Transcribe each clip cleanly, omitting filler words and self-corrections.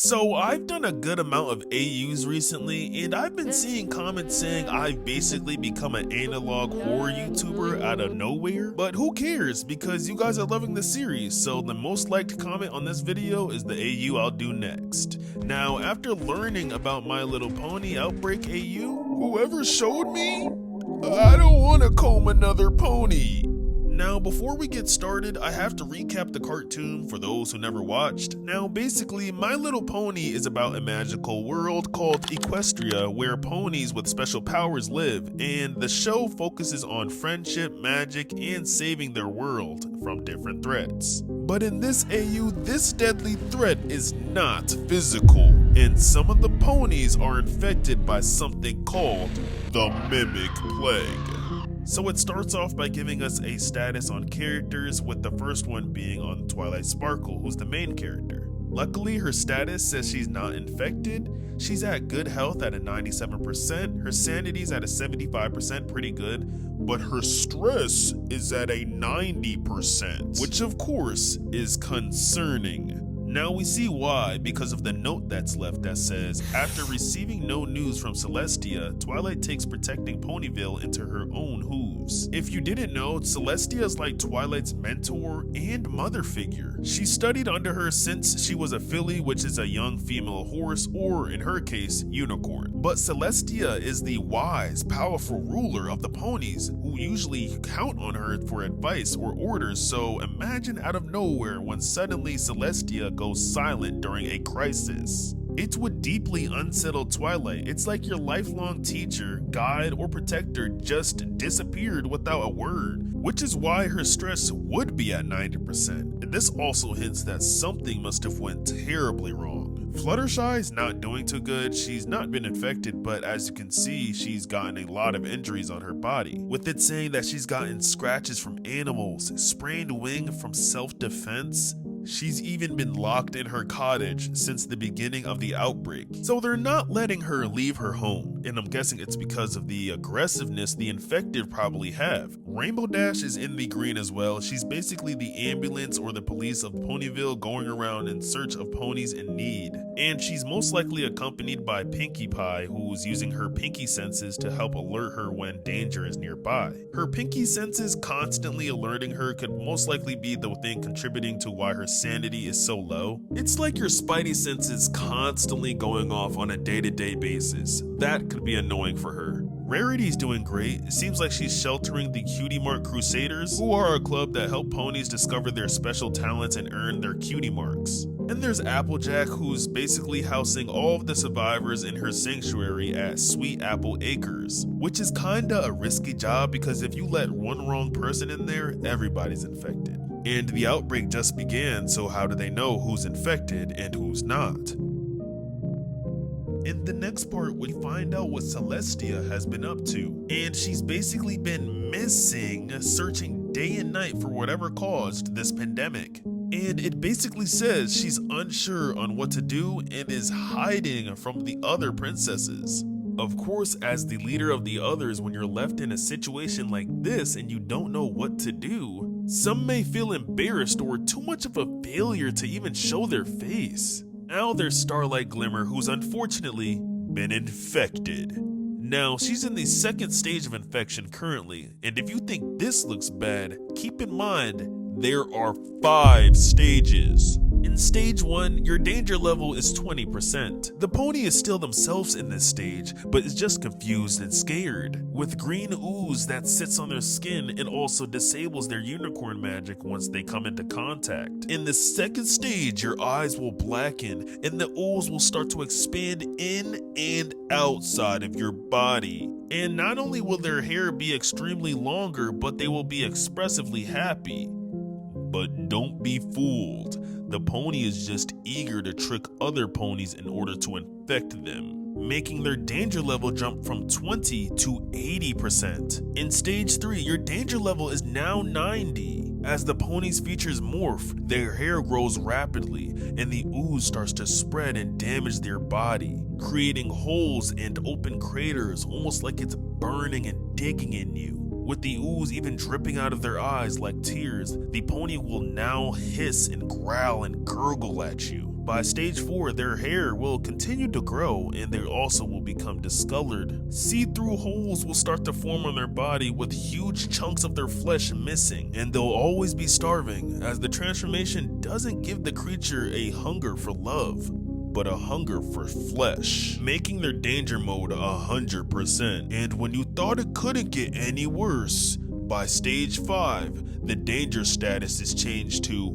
So I've done a good amount of AUs recently, and I've been seeing comments saying I've basically become an analog horror YouTuber out of nowhere. But who cares, because you guys are loving the series, so the most liked comment on this video is the AU I'll do next. Now, after learning about My Little Pony Outbreak AU, whoever showed me, I don't want to comb another pony. Now, before we get started, I have to recap the cartoon for those who never watched. Now, basically, My Little Pony is about a magical world called Equestria where ponies with special powers live, and the show focuses on friendship, magic, and saving their world from different threats. But in this AU, this deadly threat is not physical, and some of the ponies are infected by something called the Mimic Plague. So it starts off by giving us a status on characters, with the first one being on Twilight Sparkle, who's the main character. Luckily, her status says she's not infected, she's at good health at a 97%, her sanity's at a 75%, pretty good, but her stress is at a 90%, which of course is concerning. Now we see why, because of the note that's left that says, after receiving no news from Celestia, Twilight takes protecting Ponyville into her own hooves. If you didn't know, Celestia is like Twilight's mentor and mother figure. She studied under her since she was a filly, which is a young female horse, or in her case, unicorn. But Celestia is the wise, powerful ruler of the ponies, who usually count on her for advice or orders, so imagine out of nowhere when suddenly Celestia goes silent during a crisis. It would deeply unsettle Twilight. It's like your lifelong teacher, guide, or protector just disappeared without a word, which is why her stress would be at 90%. And this also hints that something must have went terribly wrong. Fluttershy is not doing too good. She's not been infected, but as you can see, she's gotten a lot of injuries on her body, with it saying that she's gotten scratches from animals, sprained wing from self-defense. She's even been locked in her cottage since the beginning of the outbreak. So they're not letting her leave her home, and I'm guessing it's because of the aggressiveness the infected probably have. Rainbow Dash is in the green as well. She's basically the ambulance or the police of Ponyville going around in search of ponies in need. And she's most likely accompanied by Pinkie Pie, who's using her pinky senses to help alert her when danger is nearby. Her pinky senses constantly alerting her could most likely be the thing contributing to why her sanity is so low. It's like your spidey senses constantly going off on a day-to-day basis. That could be annoying for her. Rarity's doing great. It seems like she's sheltering the Cutie Mark Crusaders, who are a club that help ponies discover their special talents and earn their cutie marks. And there's Applejack, who's basically housing all of the survivors in her sanctuary at Sweet Apple Acres, which is kinda a risky job because if you let one wrong person in there, everybody's infected. And the outbreak just began, so how do they know who's infected and who's not? In the next part, we find out what Celestia has been up to, and she's basically been missing, searching day and night for whatever caused this pandemic. And it basically says she's unsure on what to do and is hiding from the other princesses. Of course, as the leader of the others, when you're left in a situation like this and you don't know what to do, some may feel embarrassed or too much of a failure to even show their face. Now there's Starlight Glimmer, who's unfortunately been infected. Now, she's in the second stage of infection currently, and if you think this looks bad, keep in mind there are 5 stages. In stage 1, your danger level is 20%. The pony is still themselves in this stage, but is just confused and scared, with green ooze that sits on their skin and also disables their unicorn magic once they come into contact. In the second stage, your eyes will blacken and the ooze will start to expand in and outside of your body. And not only will their hair be extremely longer, but they will be expressively happy. But don't be fooled. The pony is just eager to trick other ponies in order to infect them, making their danger level jump from 20 to 80%. In stage 3, your danger level is now 90. As the pony's features morph, their hair grows rapidly, and the ooze starts to spread and damage their body, creating holes and open craters, almost like it's burning and digging in you. With the ooze even dripping out of their eyes like tears, the pony will now hiss and growl and gurgle at you. by stage 4, their hair will continue to grow and they also will become discolored. See-through holes will start to form on their body with huge chunks of their flesh missing, and they'll always be starving, as the transformation doesn't give the creature a hunger for love, but a hunger for flesh, making their danger mode 100%. And when you thought it couldn't get any worse, by stage 5, the danger status is changed to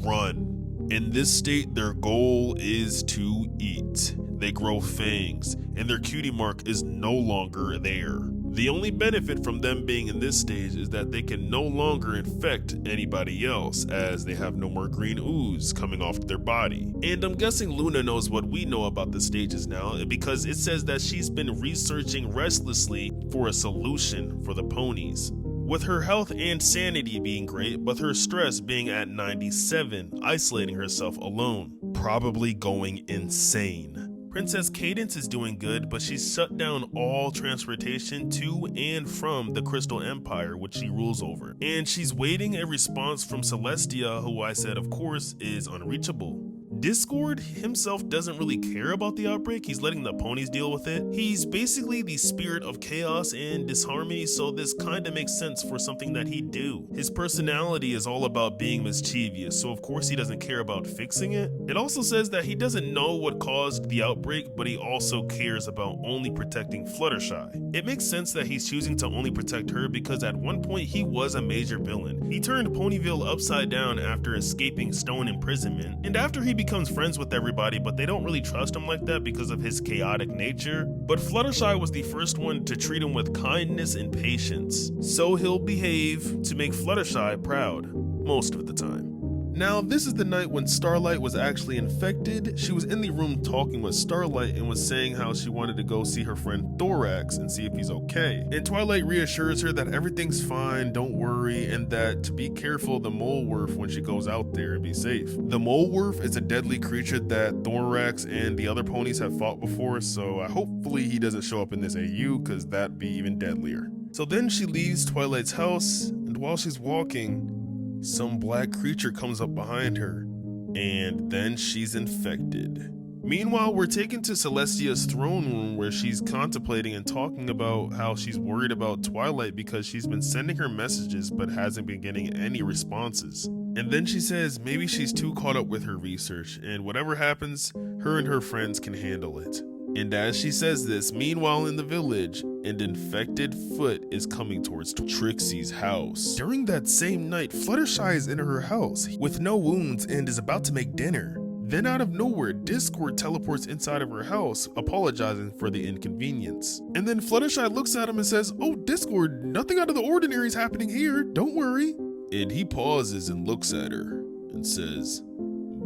run. In this state, their goal is to eat. They grow fangs, and their cutie mark is no longer there. The only benefit from them being in this stage is that they can no longer infect anybody else, as they have no more green ooze coming off their body. And I'm guessing Luna knows what we know about the stages now, because it says that she's been researching restlessly for a solution for the ponies, with her health and sanity being great, but her stress being at 97, isolating herself alone, probably going insane. Princess Cadence is doing good, but she's shut down all transportation to and from the Crystal Empire, which she rules over. And she's waiting a response from Celestia, who I said, of course, is unreachable. Discord himself doesn't really care about the outbreak. He's letting the ponies deal with it. He's basically the spirit of chaos and disharmony, so this kinda makes sense for something that he'd do. His personality is all about being mischievous, so of course he doesn't care about fixing it. It also says that he doesn't know what caused the outbreak, but he also cares about only protecting Fluttershy. It makes sense that he's choosing to only protect her because at one point he was a major villain. He turned Ponyville upside down after escaping stone imprisonment, and after he becomes friends with everybody, but they don't really trust him like that because of his chaotic nature. But Fluttershy was the first one to treat him with kindness and patience, so he'll behave to make Fluttershy proud most of the time. Now, this is the night when Starlight was actually infected. She was in the room talking with Starlight and was saying how she wanted to go see her friend Thorax and see if he's okay. And Twilight reassures her that everything's fine, don't worry, and that to be careful of the Molewurf when she goes out there and be safe. The Molewurf is a deadly creature that Thorax and the other ponies have fought before, so hopefully he doesn't show up in this AU, because that'd be even deadlier. So then she leaves Twilight's house, and while she's walking, some black creature comes up behind her, and then she's infected. Meanwhile, we're taken to Celestia's throne room where she's contemplating and talking about how she's worried about Twilight because she's been sending her messages but hasn't been getting any responses. And then she says maybe she's too caught up with her research, and whatever happens, her and her friends can handle it. And as she says this, meanwhile in the village, an infected foot is coming towards Trixie's house. During that same night, Fluttershy is in her house with no wounds and is about to make dinner. Then out of nowhere, Discord teleports inside of her house, apologizing for the inconvenience. And then Fluttershy looks at him and says, "Oh, Discord, nothing out of the ordinary is happening here, don't worry." And he pauses and looks at her and says,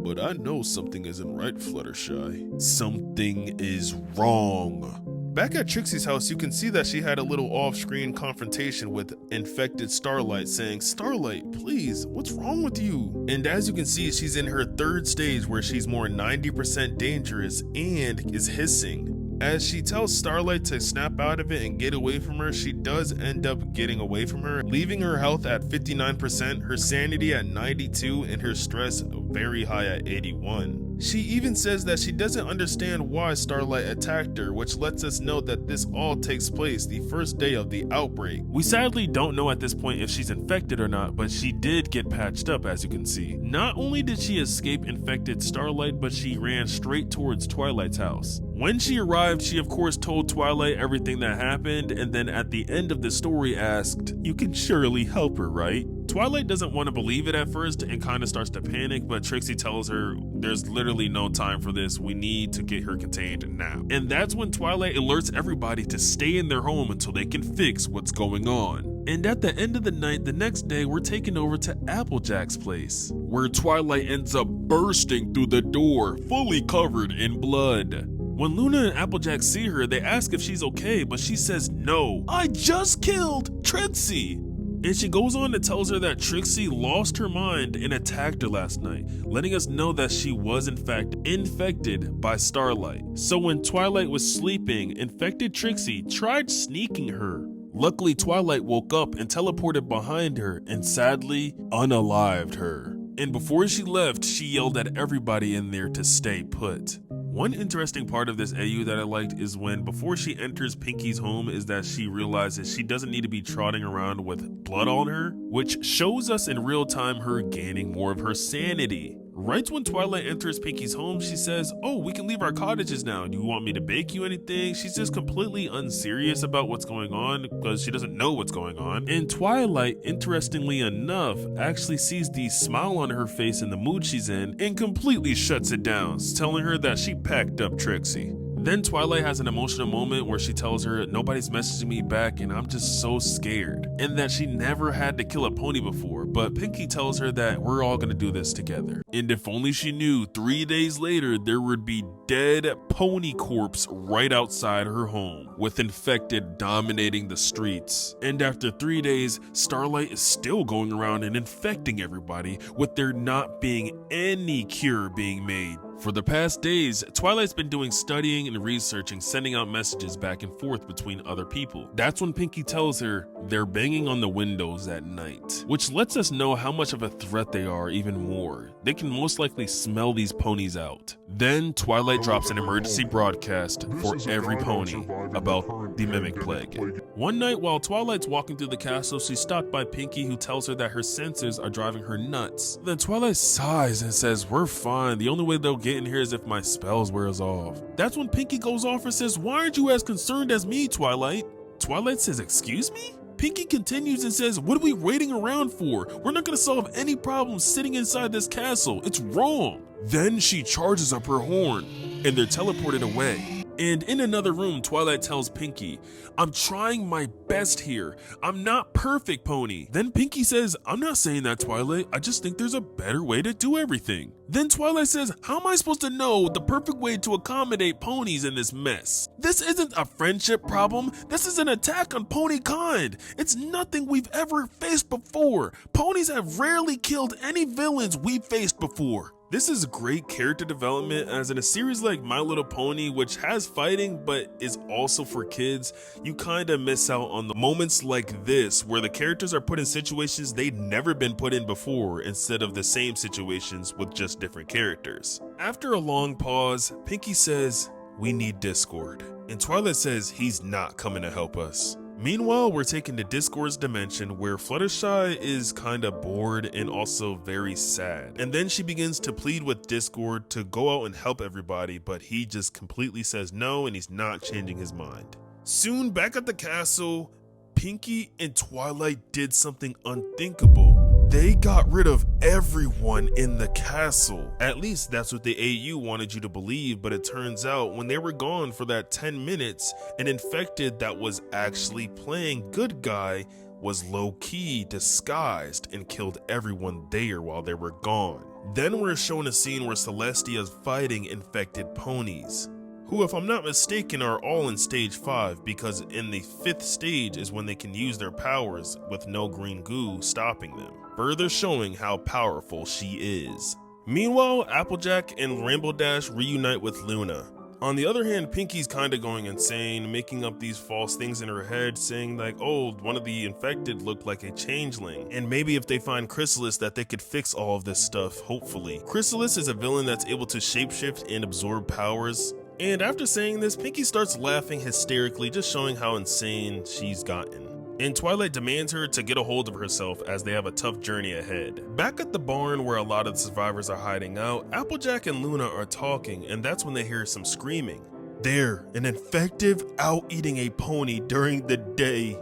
"But I know something isn't right, Fluttershy. Something is wrong." Back at Trixie's house, you can see that she had a little off-screen confrontation with infected Starlight, saying, "Starlight, please, what's wrong with you?" And as you can see, she's in her third stage where she's more 90% dangerous and is hissing. As she tells Starlight to snap out of it and get away from her, she does end up getting away from her, leaving her health at 59%, her sanity at 92, and her stress very high at 81. She even says that she doesn't understand why Starlight attacked her, which lets us know that this all takes place the first day of the outbreak. We sadly don't know at this point if she's infected or not, but she did get patched up, as you can see. Not only did she escape infected Starlight, but she ran straight towards Twilight's house. When she arrived, she of course told Twilight everything that happened, and then at the end of the story asked, "You can surely help her, right?" Twilight doesn't want to believe it at first and kind of starts to panic, but Trixie tells her there's literally no time for this, we need to get her contained now. And that's when Twilight alerts everybody to stay in their home until they can fix what's going on. And at the end of the night, the next day, we're taken over to Applejack's place, where Twilight ends up bursting through the door, fully covered in blood. When Luna and Applejack see her, they ask if she's okay, but she says no. "I just killed Trixie!" And she goes on and tells her that Trixie lost her mind and attacked her last night, letting us know that she was in fact infected by Starlight. So when Twilight was sleeping, infected Trixie tried sneaking her. Luckily, Twilight woke up and teleported behind her and sadly unalived her. And before she left, she yelled at everybody in there to stay put. One interesting part of this AU that I liked is when before she enters Pinky's home is that she realizes she doesn't need to be trotting around with blood on her, which shows us in real time her gaining more of her sanity. Right when Twilight enters Pinky's home, she says, "Oh, we can leave our cottages now. Do you want me to bake you anything?" She's just completely unserious about what's going on because she doesn't know what's going on. And Twilight, interestingly enough, actually sees the smile on her face and the mood she's in and completely shuts it down, telling her that she packed up Trixie. Then Twilight has an emotional moment where she tells her, "Nobody's messaging me back and I'm just so scared," and that she never had to kill a pony before, but Pinky tells her that we're all gonna do this together. And if only she knew, 3 days later there would be dead pony corpse right outside her home, with infected dominating the streets. And after 3 days, Starlight is still going around and infecting everybody, with there not being any cure being made. For the past days, Twilight's been doing studying and researching, sending out messages back and forth between other people. That's when Pinky tells her they're banging on the windows at night, which lets us know how much of a threat they are even more. They can most likely smell these ponies out. Then Twilight drops an emergency broadcast for every pony about the mimic plague. One night while Twilight's walking through the castle, she's stopped by Pinky, who tells her that her sensors are driving her nuts. Then Twilight sighs and says, "We're fine. The only way they'll get in here is if my spells wears off." That's when Pinky goes off and says, "Why aren't you as concerned as me, Twilight?" Twilight says, "Excuse me?" Pinky continues and says, "What are we waiting around for? We're not gonna solve any problems sitting inside this castle. It's wrong." Then she charges up her horn and they're teleported away. And in another room, Twilight tells Pinky, "I'm trying my best here. I'm not perfect, Pony." Then Pinky says, "I'm not saying that, Twilight. I just think there's a better way to do everything." Then Twilight says, "How am I supposed to know the perfect way to accommodate ponies in this mess? This isn't a friendship problem. This is an attack on pony kind. It's nothing we've ever faced before. Ponies have rarely killed any villains we've faced before." This is great character development, as in a series like My Little Pony, which has fighting but is also for kids, you kinda miss out on the moments like this where the characters are put in situations they'd never been put in before instead of the same situations with just different characters. After a long pause, Pinky says, "We need Discord." And Twilight says he's not coming to help us. Meanwhile, we're taken to Discord's dimension where Fluttershy is kinda bored and also very sad. And then she begins to plead with Discord to go out and help everybody, but he just completely says no and he's not changing his mind. Soon back at the castle, Pinky and Twilight did something unthinkable. They got rid of everyone in the castle. At least that's what the AU wanted you to believe, but it turns out when they were gone for that 10 minutes, an infected that was actually playing good guy was low-key disguised and killed everyone there while they were gone. Then we're shown a scene where Celestia is fighting infected ponies, who, if I'm not mistaken, are all in stage 5, because in the 5th stage is when they can use their powers with no green goo stopping them, further showing how powerful she is. Meanwhile, Applejack and Rainbow Dash reunite with Luna. On the other hand, Pinky's kinda going insane, making up these false things in her head, saying like, "Oh, one of the infected looked like a changeling, and maybe if they find Chrysalis that they could fix all of this stuff, hopefully." Chrysalis is a villain that's able to shapeshift and absorb powers. And after saying this, Pinky starts laughing hysterically, just showing how insane she's gotten. And Twilight demands her to get a hold of herself as they have a tough journey ahead. Back at the barn where a lot of the survivors are hiding out, Applejack and Luna are talking, and that's when they hear some screaming. There, an infective out eating a pony during the day.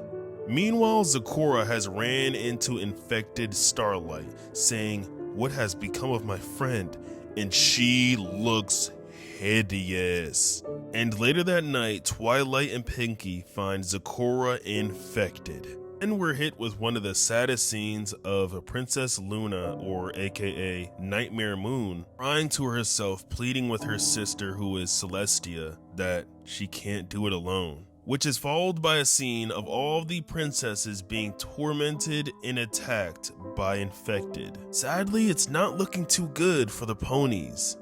Meanwhile, Zecora has ran into infected Starlight, saying, "What has become of my friend?" And she looks hideous. And later that night, Twilight and Pinky find Zecora infected. And we're hit with one of the saddest scenes of Princess Luna, or aka Nightmare Moon, crying to herself, pleading with her sister, who is Celestia, that she can't do it alone. Which is followed by a scene of all the princesses being tormented and attacked by infected. Sadly, it's not looking too good for the ponies.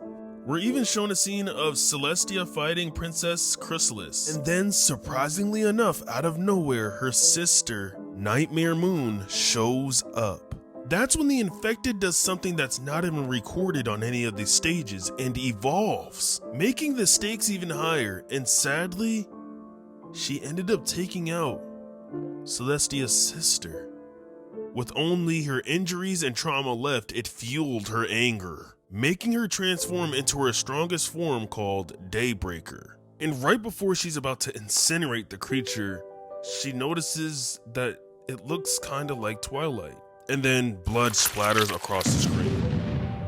We're even shown a scene of Celestia fighting Princess Chrysalis. And then, surprisingly enough, out of nowhere, her sister, Nightmare Moon, shows up. That's when the infected does something that's not even recorded on any of these stages and evolves, making the stakes even higher, and sadly, she ended up taking out Celestia's sister. With only her injuries and trauma left, it fueled her anger, making her transform into her strongest form called Daybreaker. And right before she's about to incinerate the creature, she notices that it looks kind of like Twilight. And then blood splatters across the screen,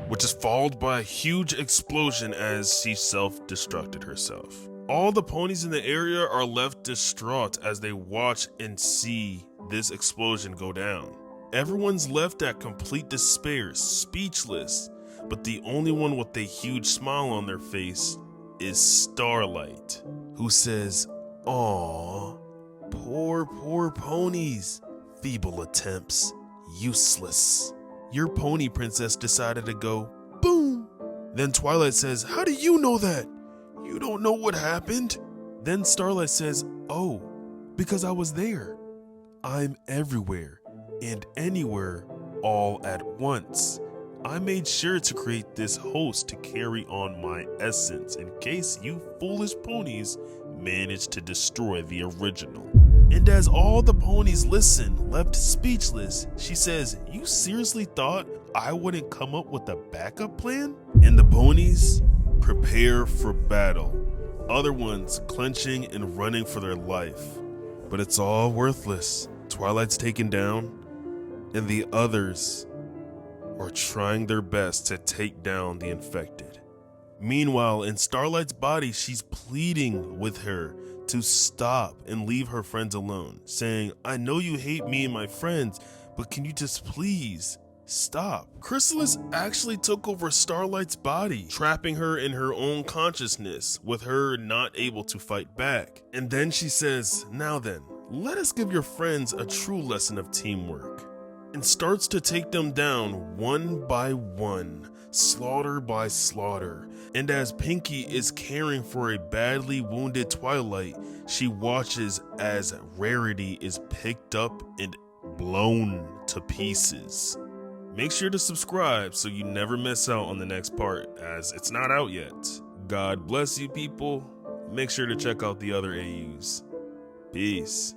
which is followed by a huge explosion as she self-destructed herself. All the ponies in the area are left distraught as they watch and see this explosion go down. Everyone's left at complete despair, speechless, but the only one with a huge smile on their face is Starlight, who says, "Aw, poor ponies, feeble attempts. Useless. Your pony princess decided to go boom." Then Twilight says, "How do you know that? You don't know what happened." Then Starlight says, "Oh, because I was there. I'm everywhere and anywhere all at once. I made sure to create this host to carry on my essence in case you foolish ponies manage to destroy the original." And as all the ponies listen, left speechless, she says, "You seriously thought I wouldn't come up with a backup plan?" And the ponies prepare for battle, other ones clenching and running for their life. But it's all worthless. Twilight's taken down, and the others are trying their best to take down the infected. Meanwhile, in Starlight's body, she's pleading with her to stop and leave her friends alone, saying, "I know you hate me and my friends, but can you just please stop?" Chrysalis actually took over Starlight's body, trapping her in her own consciousness, with her not able to fight back. And then she says, "Now then, let us give your friends a true lesson of teamwork," and starts to take them down one by one, slaughter by slaughter. And as Pinky is caring for a badly wounded Twilight, she watches as Rarity is picked up and blown to pieces. Make sure to subscribe so you never miss out on the next part, as it's not out yet. God bless you people. Make sure to check out the other AUs. Peace.